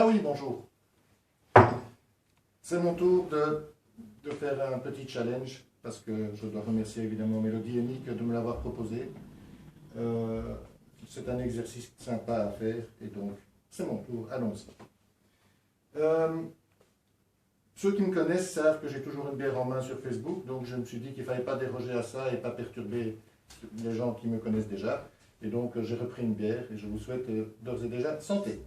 Ah oui, bonjour. C'est mon tour de faire un petit challenge, parce que je dois remercier évidemment Mélodie et Nick de me l'avoir proposé. C'est un exercice sympa à faire, et donc c'est mon tour, allons-y. Ceux qui me connaissent savent que j'ai toujours une bière en main sur Facebook, donc je me suis dit qu'il ne fallait pas déroger à ça et pas perturber les gens qui me connaissent déjà. Et donc j'ai repris une bière et je vous souhaite d'ores et déjà santé.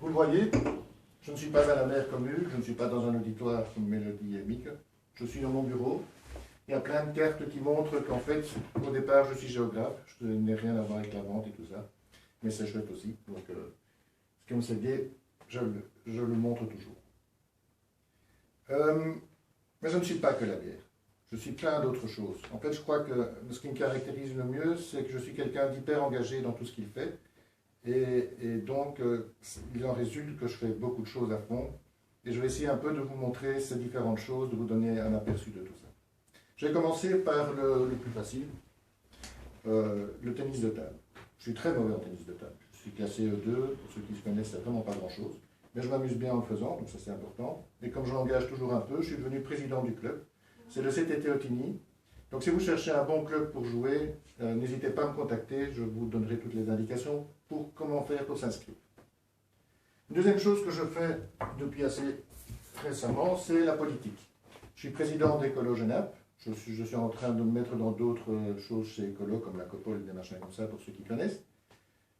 Vous le voyez, je ne suis pas à la mer comme Hugues, je ne suis pas dans un auditoire comme Mélodie et Mick. Je suis dans mon bureau. Il y a plein de cartes qui montrent qu'en fait, au départ, je suis géographe. Je n'ai rien à voir avec la vente et tout ça. Mais c'est chouette aussi. Donc, comme c'est gay, je le montre toujours. Mais je ne suis pas que la bière. Je suis plein d'autres choses. En fait, je crois que ce qui me caractérise le mieux, c'est que je suis quelqu'un d'hyper engagé dans tout ce qu'il fait. Et donc, il en résulte que je fais beaucoup de choses à fond. Et je vais essayer un peu de vous montrer ces différentes choses, de vous donner un aperçu de tout ça. Je vais commencer par le plus facile, le tennis de table. Je suis très mauvais en tennis de table. Je suis classé E2, pour ceux qui se connaissent, c'est vraiment pas grand-chose. Mais je m'amuse bien en le faisant, donc ça c'est important. Et comme je l'engage toujours un peu, je suis devenu président du club. C'est le CTT Otigny. Donc si vous cherchez un bon club pour jouer, n'hésitez pas à me contacter, je vous donnerai toutes les indications pour comment faire pour s'inscrire. Une deuxième chose que je fais depuis assez récemment, c'est la politique. Je suis président d'Écolo Genappe. Je suis en train de me mettre dans d'autres choses chez Écolo, comme la Copole, des machins comme ça, pour ceux qui connaissent.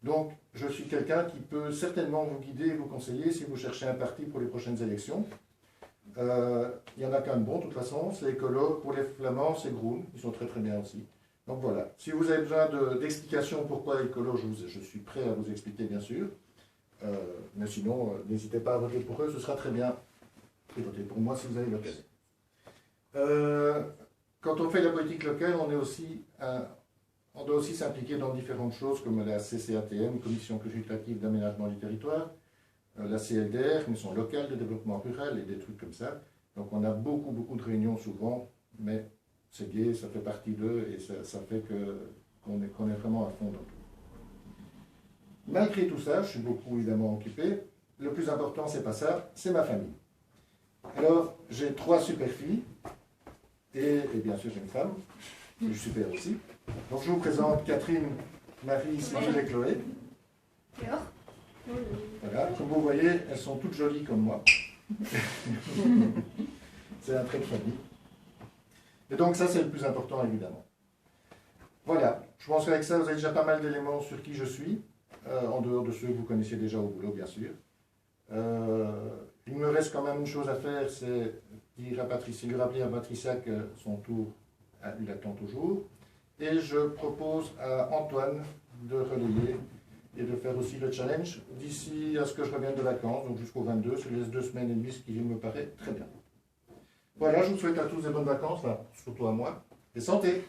Donc, je suis quelqu'un qui peut certainement vous guider et vous conseiller si vous cherchez un parti pour les prochaines élections. Il y en a qu'un de bon, de toute façon, c'est Écolo. Pour les Flamands, c'est Groen. Ils sont très très bien aussi. Donc voilà. Si vous avez besoin d'explications pourquoi Écolo, je suis prêt à vous expliquer, bien sûr. Mais sinon, n'hésitez pas à voter pour eux, ce sera très bien. Et votez pour moi si vous avez l'occasion. Quand on fait la politique locale, on doit aussi s'impliquer dans différentes choses comme la CCATM, Commission consultative d'aménagement du territoire, la CLDR, Commission locale de développement rural et des trucs comme ça. Donc on a beaucoup de réunions souvent, mais c'est gai, ça fait partie d'eux et ça fait qu'on est vraiment à fond dans tout. Malgré tout ça, je suis beaucoup évidemment occupé. Le plus important, c'est pas ça, c'est ma famille. Alors, j'ai 3 super filles. Et bien sûr, j'ai une femme, qui est super aussi. Donc, je vous présente Catherine, Marie, Cécile et Chloé. Voilà, comme vous voyez, elles sont toutes jolies comme moi. C'est un trait de famille. Et donc, ça, c'est le plus important, évidemment. Voilà, je pense qu'avec ça, vous avez déjà pas mal d'éléments sur qui je suis, en dehors de ceux que vous connaissiez déjà au boulot, bien sûr. Il me reste quand même une chose à faire, c'est dire à Patricia, lui rappeler à Patricia que son tour, il attend toujours. Et je propose à Antoine de relayer et de faire aussi le challenge d'ici à ce que je revienne de vacances, donc jusqu'au 22, je laisse 2 semaines et demie, ce qui me paraît très bien. Voilà, je vous souhaite à tous des bonnes vacances, enfin, surtout à moi, et santé!